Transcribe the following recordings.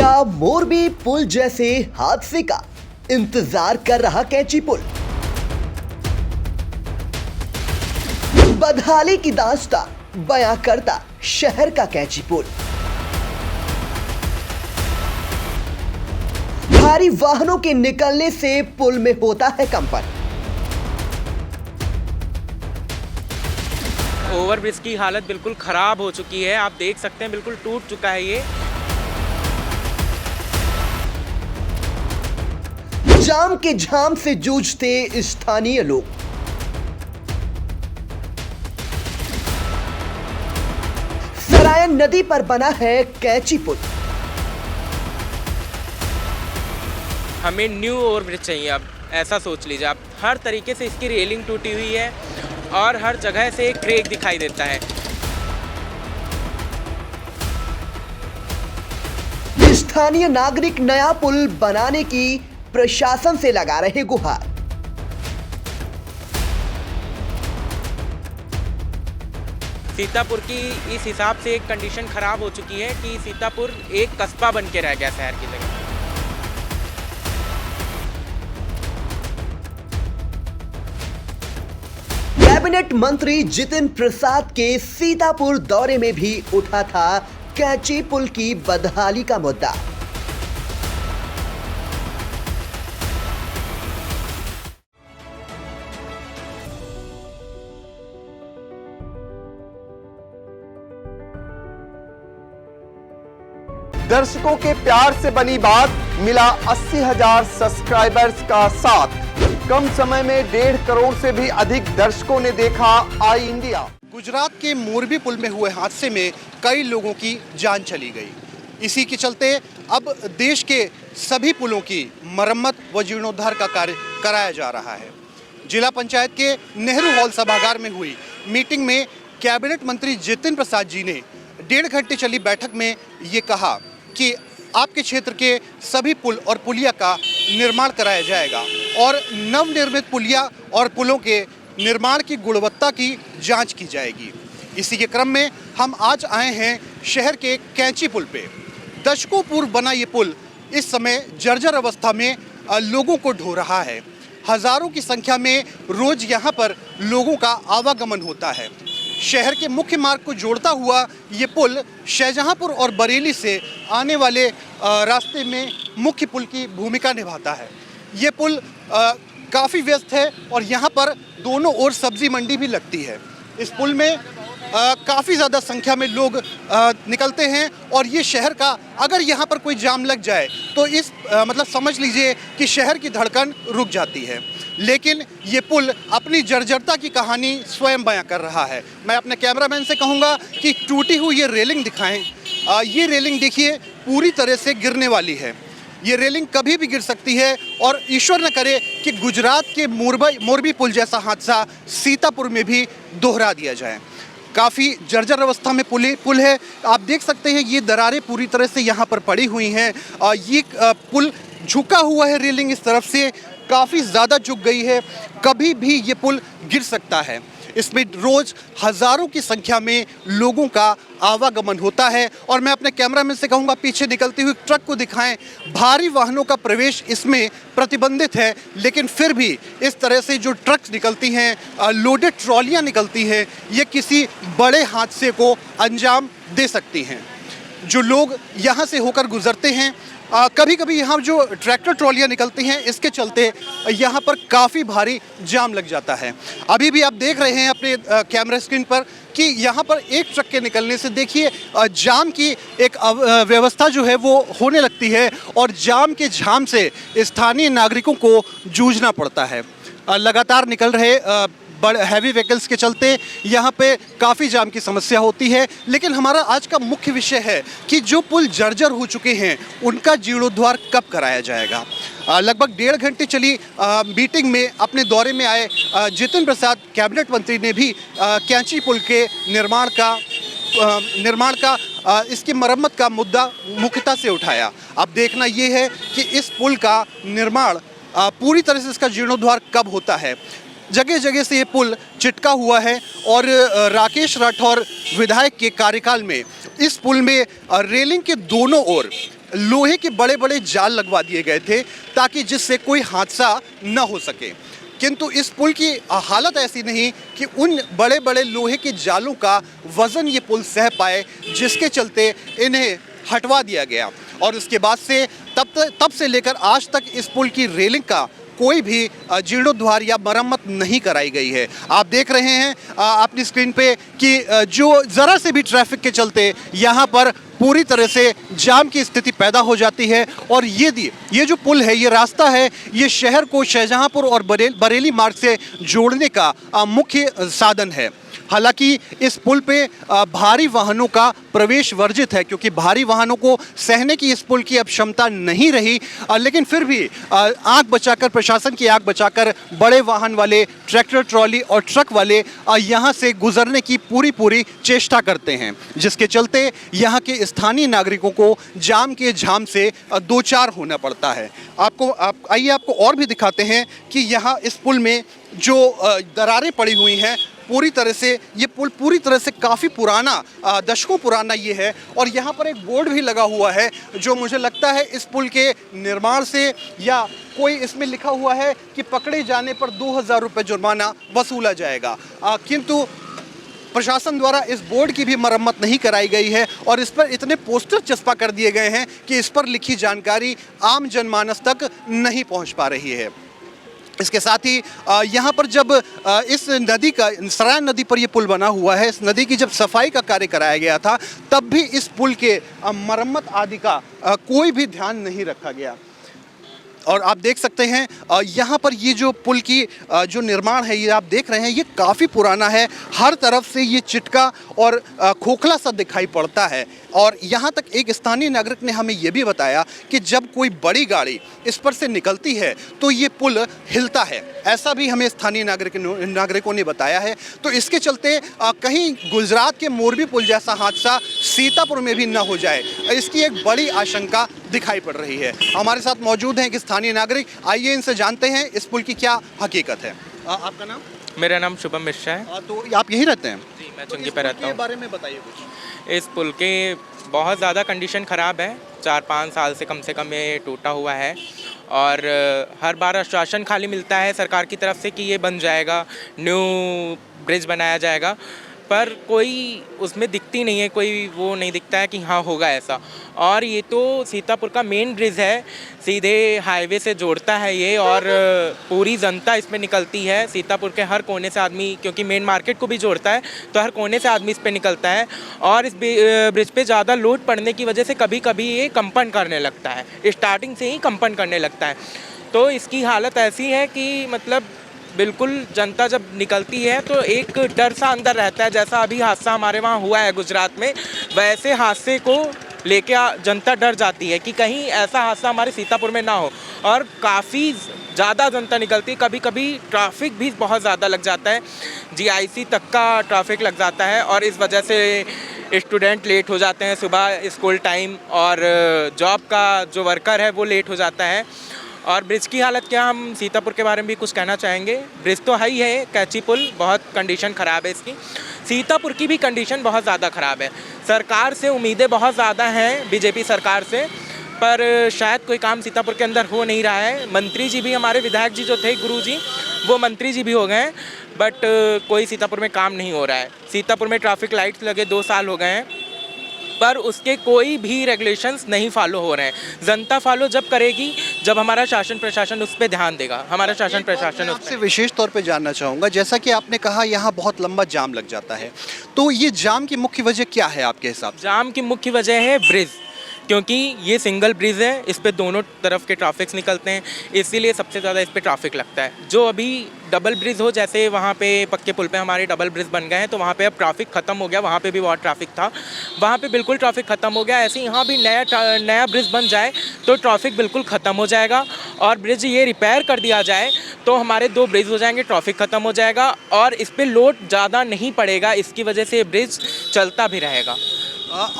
क्या मोरबी पुल जैसे हादसे का इंतजार कर रहा कैंची पुल? बदहाली की दास्तां बयां करता शहर का कैंची पुल। भारी वाहनों के निकलने से पुल में होता है कंपन। ओवरब्रिज की हालत बिल्कुल खराब हो चुकी है, आप देख सकते हैं बिल्कुल टूट चुका है ये। जाम के झाम से जूझते स्थानीय लोग। सरायन नदी पर बना है कैंची पुल। हमें न्यू ओवरब्रिज चाहिए, अब ऐसा सोच लीजिए आप। हर तरीके से इसकी रेलिंग टूटी हुई है और हर जगह से एक क्रैक दिखाई देता है। स्थानीय नागरिक नया पुल बनाने की प्रशासन से लगा रहे गुहार। सीतापुर की इस हिसाब से एक कंडीशन खराब हो चुकी है कि सीतापुर एक कस्बा बन के रह गया शहर की जगह। कैबिनेट मंत्री जितिन प्रसाद के सीतापुर दौरे में भी उठा था कैंची पुल की बदहाली का मुद्दा। दर्शकों के प्यार से बनी बात, मिला 80,000 सब्सक्राइबर्स का साथ। कम समय में 1.5 करोड़ से भी अधिक दर्शकों ने देखा आई इंडिया। गुजरात के मोरबी पुल में हुए हादसे में कई लोगों की जान चली गई। इसी के चलते अब देश के सभी पुलों की मरम्मत व जीर्णोद्धार का कार्य कराया जा रहा है। जिला पंचायत के नेहरू हॉल सभागार में हुई मीटिंग में कैबिनेट मंत्री जितिन प्रसाद जी ने 1.5 घंटे चली बैठक में ये कहा कि आपके क्षेत्र के सभी पुल और पुलिया का निर्माण कराया जाएगा और नवनिर्मित पुलिया और पुलों के निर्माण की गुणवत्ता की जांच की जाएगी। इसी के क्रम में हम आज आए हैं शहर के कैंची पुल पे। दशकों पूर्व बना ये पुल इस समय जर्जर अवस्था में लोगों को ढो रहा है। हजारों की संख्या में रोज यहाँ पर लोगों का आवागमन होता है। शहर के मुख्य मार्ग को जोड़ता हुआ ये पुल शाहजहांपुर और बरेली से आने वाले रास्ते में मुख्य पुल की भूमिका निभाता है। ये पुल काफ़ी व्यस्त है और यहाँ पर दोनों ओर सब्जी मंडी भी लगती है। इस पुल में काफ़ी ज़्यादा संख्या में लोग निकलते हैं और ये शहर का, अगर यहाँ पर कोई जाम लग जाए तो इस मतलब समझ लीजिए कि शहर की धड़कन रुक जाती है। लेकिन ये पुल अपनी जर्जरता की कहानी स्वयं बयां कर रहा है। मैं अपने कैमरामैन से कहूँगा कि टूटी हुई ये रेलिंग दिखाएं। ये रेलिंग देखिए पूरी तरह से गिरने वाली है। ये रेलिंग कभी भी गिर सकती है और ईश्वर न करे कि गुजरात के मोरबी पुल जैसा हादसा सीतापुर में भी दोहरा दिया जाए। काफ़ी जर्जर अवस्था में पुल है। आप देख सकते हैं ये दरारें पूरी तरह से यहाँ पर पड़ी हुई हैं। ये पुल झुका हुआ है, रेलिंग इस तरफ से काफ़ी ज़्यादा झुक गई है। कभी भी ये पुल गिर सकता है। इसमें रोज़ हज़ारों की संख्या में लोगों का आवागमन होता है और मैं अपने कैमरामैन से कहूँगा पीछे निकलती हुई ट्रक को दिखाएं। भारी वाहनों का प्रवेश इसमें प्रतिबंधित है, लेकिन फिर भी इस तरह से जो ट्रक्स निकलती हैं, लोडेड ट्रॉलियाँ निकलती हैं, ये किसी बड़े हादसे को अंजाम दे सकती हैं। जो लोग यहाँ से होकर गुजरते हैं, कभी कभी यहाँ जो ट्रैक्टर ट्रॉलियाँ निकलती हैं, इसके चलते यहाँ पर काफ़ी भारी जाम लग जाता है। अभी भी आप देख रहे हैं अपने कैमरा स्क्रीन पर कि यहाँ पर एक ट्रक के निकलने से देखिए जाम की एक व्यवस्था जो है वो होने लगती है और जाम के झाम से स्थानीय नागरिकों को जूझना पड़ता है। लगातार निकल रहे बड़े हैवी व्हीकल्स के चलते यहाँ पे काफ़ी जाम की समस्या होती है। लेकिन हमारा आज का मुख्य विषय है कि जो पुल जर्जर हो चुके हैं उनका जीर्णोद्धार कब कराया जाएगा। लगभग 1.5 घंटे चली मीटिंग में अपने दौरे में आए जितिन प्रसाद कैबिनेट मंत्री ने भी कैंची पुल के निर्माण का इसकी मरम्मत का मुद्दा मुख्यता से उठाया। अब देखना ये है कि इस पुल का निर्माण पूरी तरह से इसका जीर्णोद्धार कब होता है। जगह जगह से ये पुल चिटका हुआ है और राकेश राठौर विधायक के कार्यकाल में इस पुल में रेलिंग के दोनों ओर लोहे के बड़े बड़े जाल लगवा दिए गए थे ताकि जिससे कोई हादसा न हो सके। किंतु इस पुल की हालत ऐसी नहीं कि उन बड़े बड़े लोहे के जालों का वज़न ये पुल सह पाए, जिसके चलते इन्हें हटवा दिया गया। और उसके बाद से तब से लेकर आज तक इस पुल की रेलिंग का कोई भी जीर्णोद्धार या मरम्मत नहीं कराई गई है। आप देख रहे हैं अपनी स्क्रीन पे कि जो ज़रा से भी ट्रैफिक के चलते यहाँ पर पूरी तरह से जाम की स्थिति पैदा हो जाती है। और ये जो पुल है, ये रास्ता है, ये शहर को शाहजहांपुर और बरेली मार्ग से जोड़ने का मुख्य साधन है। हालांकि इस पुल पे भारी वाहनों का प्रवेश वर्जित है, क्योंकि भारी वाहनों को सहने की इस पुल की अब क्षमता नहीं रही। लेकिन फिर भी आंख बचाकर, प्रशासन की आंख बचाकर बड़े वाहन वाले, ट्रैक्टर ट्रॉली और ट्रक वाले यहाँ से गुजरने की पूरी चेष्टा करते हैं, जिसके चलते यहाँ के स्थानीय नागरिकों को जाम के झाम से दो चार होना पड़ता है। आइए आपको और भी दिखाते हैं कि यहाँ इस पुल में जो दरारें पड़ी हुई हैं, पूरी तरह से ये पुल पूरी तरह से काफ़ी पुराना, दशकों पुराना ये है। और यहाँ पर एक बोर्ड भी लगा हुआ है जो मुझे लगता है इस पुल के निर्माण से, या कोई इसमें लिखा हुआ है कि पकड़े जाने पर 2000 रुपये जुर्माना वसूला जाएगा। किंतु प्रशासन द्वारा इस बोर्ड की भी मरम्मत नहीं कराई गई है और इस पर इतने पोस्टर चस्पा कर दिए गए हैं कि इस पर लिखी जानकारी आम जनमानस तक नहीं पहुँच पा रही है। इसके साथ ही यहाँ पर जब इस नदी का, सराय नदी पर यह पुल बना हुआ है, इस नदी की जब सफाई का कार्य कराया गया था, तब भी इस पुल के मरम्मत आदि का कोई भी ध्यान नहीं रखा गया। और आप देख सकते हैं यहाँ पर ये जो पुल की जो निर्माण है, ये आप देख रहे हैं, ये काफ़ी पुराना है। हर तरफ से ये चिटका और खोखला सा दिखाई पड़ता है। और यहाँ तक एक स्थानीय नागरिक ने हमें ये भी बताया कि जब कोई बड़ी गाड़ी इस पर से निकलती है तो ये पुल हिलता है, ऐसा भी हमें स्थानीय नागरिकों ने बताया है। तो इसके चलते कहीं गुजरात के मोरबी पुल जैसा हादसा सीतापुर में भी न हो जाए, इसकी एक बड़ी आशंका दिखाई पड़ रही है। हमारे साथ मौजूद हैं एक स्थानीय नागरिक, आइए इनसे जानते हैं इस पुल की क्या हकीकत है। आपका नाम? मेरा नाम शुभम मिश्रा है। तो आप यहीं रहते हैं? जी, मैं चुंगी पे रहता हूँ। बारे में बताइए कुछ। इस पुल के बहुत ज़्यादा कंडीशन ख़राब है, 4-5 साल से कम ये टूटा हुआ है। और हर बार आश्वासन खाली मिलता है सरकार की तरफ से कि ये बन जाएगा, न्यू ब्रिज बनाया जाएगा, पर कोई उसमें दिखती नहीं है, कोई वो नहीं दिखता है कि हाँ होगा ऐसा। और ये तो सीतापुर का मेन ब्रिज है, सीधे हाईवे से जोड़ता है ये, और पूरी जनता इसमें निकलती है। सीतापुर के हर कोने से आदमी, क्योंकि मेन मार्केट को भी जोड़ता है, तो हर कोने से आदमी इस पे निकलता है। और इस ब्रिज पे ज़्यादा लोड पड़ने की वजह से कभी कभी ये कंपन करने लगता है, स्टार्टिंग से ही कंपन करने लगता है। तो इसकी हालत ऐसी है कि मतलब बिल्कुल जनता जब निकलती है तो एक डर सा अंदर रहता है। जैसा अभी हादसा हमारे वहाँ हुआ है गुजरात में, वैसे हादसे को लेके जनता डर जाती है कि कहीं ऐसा हादसा हमारे सीतापुर में ना हो। और काफ़ी ज़्यादा जनता निकलती है, कभी कभी ट्रैफिक भी बहुत ज़्यादा लग जाता है, GIC तक का ट्रैफिक लग जाता है। और इस वजह से स्टूडेंट लेट हो जाते हैं सुबह स्कूल टाइम, और जॉब का जो वर्कर है वो लेट हो जाता है। और ब्रिज की हालत क्या, हम सीतापुर के बारे में भी कुछ कहना चाहेंगे। ब्रिज तो है ही है, कैची पुल, बहुत कंडीशन ख़राब है इसकी। सीतापुर की भी कंडीशन बहुत ज़्यादा ख़राब है। सरकार से उम्मीदें बहुत ज़्यादा हैं, बीजेपी सरकार से, पर शायद कोई काम सीतापुर के अंदर हो नहीं रहा है। मंत्री जी भी, हमारे विधायक जी जो थे गुरु जी, वो मंत्री जी भी हो गए हैं, बट कोई सीतापुर में काम नहीं हो रहा है। सीतापुर में ट्रैफिक लाइट्स लगे 2 साल हो गए हैं, पर उसके कोई भी रेगुलेशंस नहीं फॉलो हो रहे हैं। जनता फॉलो जब करेगी जब हमारा शासन प्रशासन उस पर ध्यान देगा। हमारा शासन प्रशासन आपसे विशेष तौर पे जानना चाहूँगा, जैसा कि आपने कहा यहाँ बहुत लंबा जाम लग जाता है, तो ये जाम की मुख्य वजह क्या है आपके हिसाब से? जाम की मुख्य वजह है ब्रिज, क्योंकि ये सिंगल ब्रिज है, इस पे दोनों तरफ के ट्रैफिक्स निकलते हैं, इसीलिए सबसे ज़्यादा इस पे ट्रैफिक लगता है। जो अभी डबल ब्रिज हो, जैसे वहाँ पे पक्के पुल पे हमारे डबल ब्रिज बन गए हैं, तो वहाँ पे अब ट्रैफिक ख़त्म हो गया। वहाँ पे भी बहुत ट्रैफिक था, वहाँ पे बिल्कुल ट्रैफिक ख़त्म हो गया। ऐसे यहाँ भी नया ब्रिज बन जाए तो ट्रैफिक बिल्कुल ख़त्म हो जाएगा। और ब्रिज ये रिपेयर कर दिया जाए तो हमारे 2 ब्रिज हो जाएंगे, ट्रैफिक ख़त्म हो जाएगा और इस पर लोड ज़्यादा नहीं पड़ेगा। इसकी वजह से ब्रिज चलता भी रहेगा।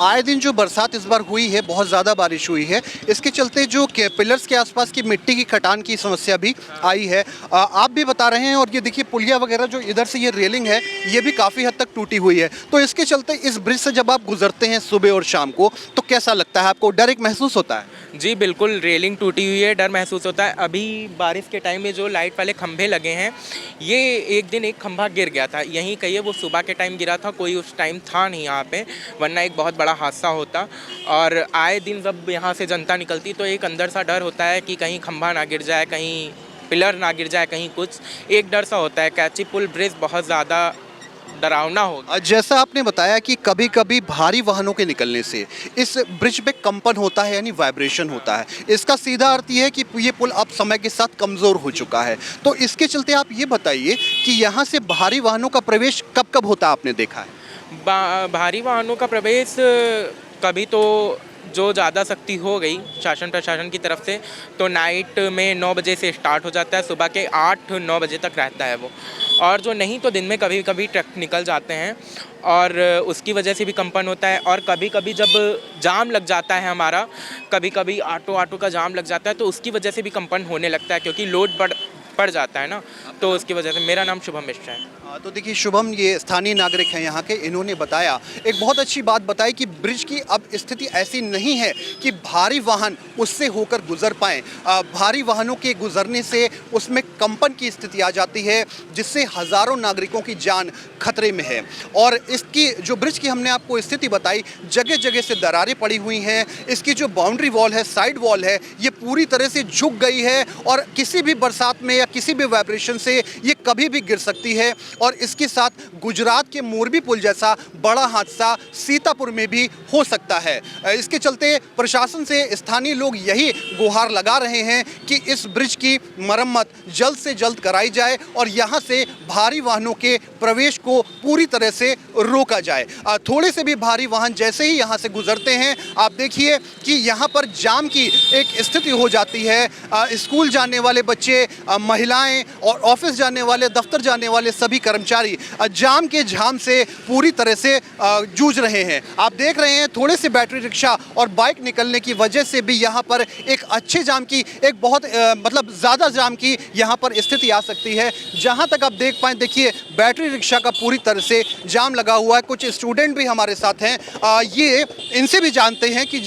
आए दिन जो बरसात इस बार हुई है, बहुत ज़्यादा बारिश हुई है, इसके चलते जो पिलर्स के आसपास की मिट्टी की खटान की समस्या भी आई है। आप भी बता रहे हैं, और ये देखिए पुलिया वगैरह जो इधर से ये रेलिंग है, ये भी काफ़ी हद तक टूटी हुई है। तो इसके चलते इस ब्रिज से जब आप गुजरते हैं सुबह और शाम को, तो कैसा लगता है? लगता है आपको? डर एक महसूस होता है? जी बिल्कुल, रेलिंग टूटी हुई है, डर महसूस होता है। अभी बारिश के टाइम में जो लाइट वाले खंभे लगे हैं, ये एक दिन एक खंभा गिर गया था। यहीं कहिए वो सुबह के टाइम गिरा था, कोई उस टाइम था नहीं यहाँ पे, वरना एक बहुत बड़ा हादसा होता। और आए दिन जब यहाँ से जनता निकलती तो एक अंदर सा डर होता है कि कहीं खंभा ना गिर जाए, कहीं पिलर ना गिर जाए, कहीं कुछ एक डर सा होता है। कैची पुल ब्रिज बहुत ज़्यादा डरावना हो। जैसा आपने बताया कि कभी कभी भारी वाहनों के निकलने से इस ब्रिज पे कंपन होता है, यानी वाइब्रेशन होता है। इसका सीधा अर्थ ये है कि ये पुल अब समय के साथ कमज़ोर हो चुका है। तो इसके चलते आप ये बताइए कि यहाँ से भारी वाहनों का प्रवेश कब कब होता है, आपने देखा है? भारी वाहनों का प्रवेश कभी तो जो ज़्यादा सख्ती हो गई शासन प्रशासन की तरफ से तो नाइट में 9 बजे से स्टार्ट हो जाता है, सुबह के 8-9 बजे तक रहता है वो। और जो नहीं तो दिन में कभी कभी ट्रक निकल जाते हैं और उसकी वजह से भी कंपन होता है। और कभी कभी जब जाम लग जाता है हमारा, कभी कभी ऑटो का जाम लग जाता है तो उसकी वजह से भी कंपन होने लगता है, क्योंकि लोड बढ़ जाता है ना, तो उसकी वजह से। मेरा नाम शुभम मिश्रा है। तो देखिए शुभम, ये स्थानीय नागरिक हैं यहाँ के, इन्होंने बताया, एक बहुत अच्छी बात बताई कि ब्रिज की अब स्थिति ऐसी नहीं है कि भारी वाहन उससे होकर गुजर पाएँ। भारी वाहनों के गुजरने से उसमें कंपन की स्थिति आ जाती है, जिससे हज़ारों नागरिकों की जान खतरे में है। और इसकी जो ब्रिज की हमने आपको स्थिति बताई, जगह जगह से दरारें पड़ी हुई हैं। इसकी जो बाउंड्री वॉल है, साइड वॉल है, ये पूरी तरह से झुक गई है और किसी भी बरसात में या किसी भी वाइब्रेशन से ये कभी भी गिर सकती है। और इसके साथ गुजरात के मोरबी पुल जैसा बड़ा हादसा सीतापुर में भी हो सकता है। इसके चलते प्रशासन से स्थानीय लोग यही गुहार लगा रहे हैं कि इस ब्रिज की मरम्मत जल्द से जल्द कराई जाए और यहाँ से भारी वाहनों के प्रवेश को पूरी तरह से रोका जाए। थोड़े से भी भारी वाहन जैसे ही यहाँ से गुजरते हैं, आप देखिए कि यहाँ पर जाम की एक स्थिति हो जाती है। स्कूल जाने वाले बच्चे, महिलाएं और ऑफिस जाने वाले, दफ्तर जाने वाले सभी कर्मचारी जाम के झाम से पूरी तरह से जूझ रहे हैं। आप देख रहे हैं थोड़े से बैटरी रिक्शा और बाइक निकलने की वजह से भी यहाँ पर एक अच्छे जाम की, एक बहुत मतलब ज़्यादा जाम की यहाँ पर स्थिति आ सकती है। जहाँ तक आप देख पाएँ, देखिए बैटरी रिक्शा का पूरी तरह से जाम लगा हुआ है। कुछ स्टूडेंट भी हमारे साथ हैं, ये इनसे भी जानते हैं कि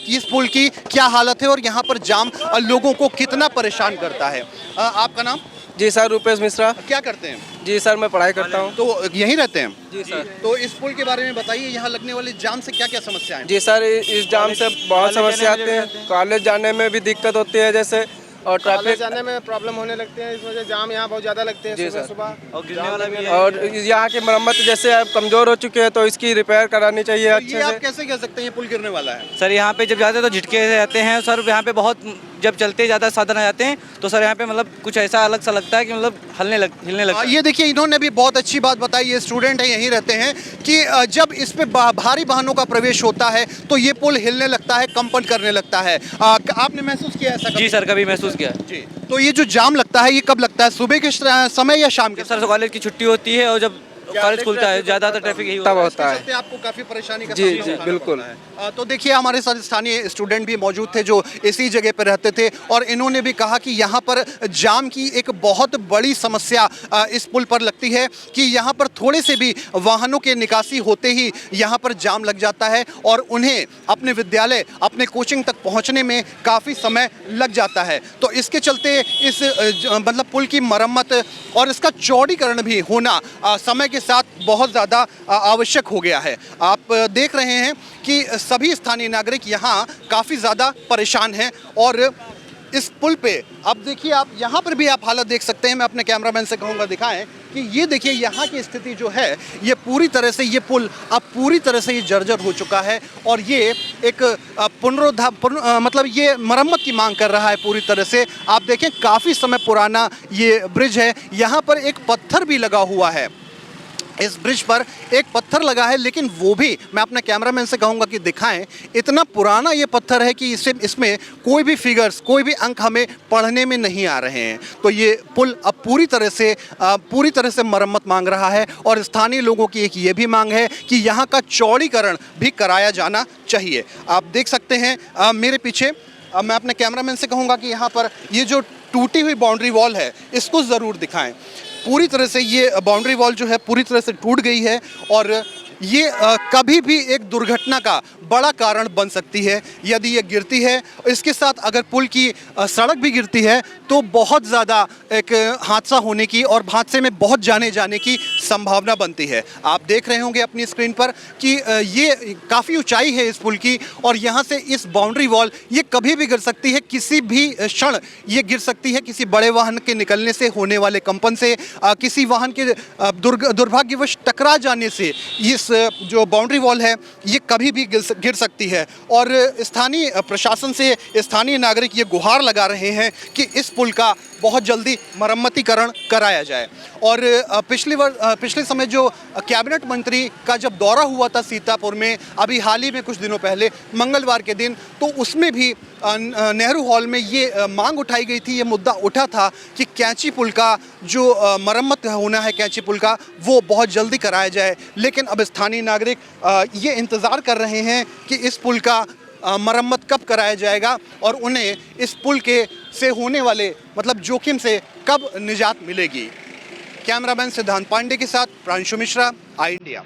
इस पुल की क्या हालत है और यहाँ पर जाम लोगों को कितना परेशान करता है। आपका नाम? जी सर, रुपेश मिश्रा। क्या करते हैं? जी सर, मैं पढ़ाई करता हूँ। तो यहीं रहते हैं? जी सर। तो इस पुल के बारे में बताइए, यहाँ लगने वाले जाम से क्या क्या समस्या है? जी सर, इस जाम से बहुत समस्या आती है। कॉलेज जाने में भी दिक्कत होती है जैसे, और ट्रैफिक जाने में प्रॉब्लम होने लगते हैं। इस वजह जाम यहाँ बहुत ज़्यादा लगते हैं। जी सुबह सर। सुबह और गिरने वाला भी है। और यहाँ की मरम्मत जैसे अब कमज़ोर हो चुके हैं तो इसकी रिपेयर करानी चाहिए अच्छे ये आप से। कैसे कह सकते हैं ये पुल गिरने वाला है? सर यहाँ पे जब जाते हैं तो झटके रहते हैं सर। यहाँ पे बहुत जब चलते ज़्यादा साधन आ जाते हैं तो सर यहाँ पे मतलब कुछ ऐसा अलग सा लगता है कि मतलब हिलने लगता है। ये देखिए, इन्होंने भी बहुत अच्छी बात बताई, ये स्टूडेंट है, यहीं रहते हैं, कि जब इस पे भारी वाहनों का प्रवेश होता है तो ये पुल हिलने लगता है, कंपन करने लगता है। आपने महसूस किया ऐसा कभी? जी सर, कभी महसूस किया। जी। तो ये जो जाम लगता है ये कब लगता है, सुबह के समय या शाम के? सर कॉलेज की छुट्टी होती है और जब कॉलेज खुलता है ज़्यादातर ट्रैफिक यही होता है। इसके चलते आपको काफी परेशानी का जी, सामना जी, उठाना बिल्कुल। पड़ता है। तो देखिए, हमारे साथ स्थानीय स्टूडेंट भी मौजूद थे जो इसी जगह पर रहते थे और इन्होंने भी कहा कि यहाँ पर जाम की एक बहुत बड़ी समस्या इस पुल पर लगती है कि यहाँ पर थोड़े से भी वाहनों के निकासी होते ही यहाँ पर जाम लग जाता है और उन्हें अपने विद्यालय, अपने कोचिंग तक पहुँचने में काफ़ी समय लग जाता है। तो इसके चलते इस मतलब पुल की मरम्मत और इसका चौड़ीकरण भी होना समय के साथ बहुत ज़्यादा आवश्यक हो गया है। आप देख रहे हैं कि सभी स्थानीय नागरिक यहाँ काफ़ी ज़्यादा परेशान हैं और इस पुल पे अब देखिए, आप यहाँ पर भी आप हालत देख सकते हैं। मैं अपने कैमरामैन से कहूँगा दिखाएं कि ये देखिए यहाँ की स्थिति जो है, ये पूरी तरह से ये पुल अब पूरी तरह से ये जर्जर हो चुका है और ये एक मतलब ये मरम्मत की मांग कर रहा है पूरी तरह से। आप देखें, काफ़ी समय पुराना ये ब्रिज है, यहाँ पर एक पत्थर भी लगा हुआ है। इस ब्रिज पर एक पत्थर लगा है, लेकिन वो भी मैं अपने कैमरामैन से कहूँगा कि दिखाएं, इतना पुराना ये पत्थर है कि इसमें कोई भी फिगर्स, कोई भी अंक हमें पढ़ने में नहीं आ रहे हैं। तो ये पुल अब पूरी तरह से मरम्मत मांग रहा है और स्थानीय लोगों की एक ये भी मांग है कि यहाँ का चौड़ीकरण भी कराया जाना चाहिए। आप देख सकते हैं मेरे पीछे, मैं अपने कैमरामैन से कहूँगा कि यहाँ पर ये जो टूटी हुई बाउंड्री वॉल है इसको ज़रूर दिखाएं। पूरी तरह से ये बाउंड्री वॉल जो है पूरी तरह से टूट गई है और ये कभी भी एक दुर्घटना का बड़ा कारण बन सकती है। यदि ये गिरती है, इसके साथ अगर पुल की सड़क भी गिरती है तो बहुत ज़्यादा एक हादसा होने की और हादसे में बहुत जाने की संभावना बनती है। आप देख रहे होंगे अपनी स्क्रीन पर कि ये काफ़ी ऊंचाई है इस पुल की और यहाँ से इस बाउंड्री वॉल ये कभी भी गिर सकती है, किसी भी क्षण ये गिर सकती है। किसी बड़े वाहन के निकलने से होने वाले कंपन से, किसी वाहन के दुर्भाग्यवश टकरा जाने से इस जो बाउंड्री वॉल है ये कभी भी गिर सकती है। और स्थानीय प्रशासन से स्थानीय नागरिक ये गुहार लगा रहे हैं कि इस पुल का बहुत जल्दी मरम्मतीकरण कराया जाए। और पिछले समय जो कैबिनेट मंत्री का जब दौरा हुआ था सीतापुर में अभी हाल ही में कुछ दिनों पहले मंगलवार के दिन, तो उसमें भी नेहरू हॉल में ये मांग उठाई गई थी, ये मुद्दा उठा था कि कैंची पुल का जो मरम्मत होना है कैंची पुल का वो बहुत जल्दी कराया जाए। लेकिन अब स्थानीय नागरिक ये इंतज़ार कर रहे हैं कि इस पुल का मरम्मत कब कराया जाएगा और उन्हें इस पुल के से होने वाले मतलब जोखिम से कब निजात मिलेगी। कैमरामैन सिद्धांत पांडे के साथ प्रांशु मिश्रा, आई इंडिया।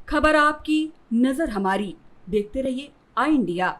खबर आपकी, नजर हमारी। देखते रहिए आई इंडिया।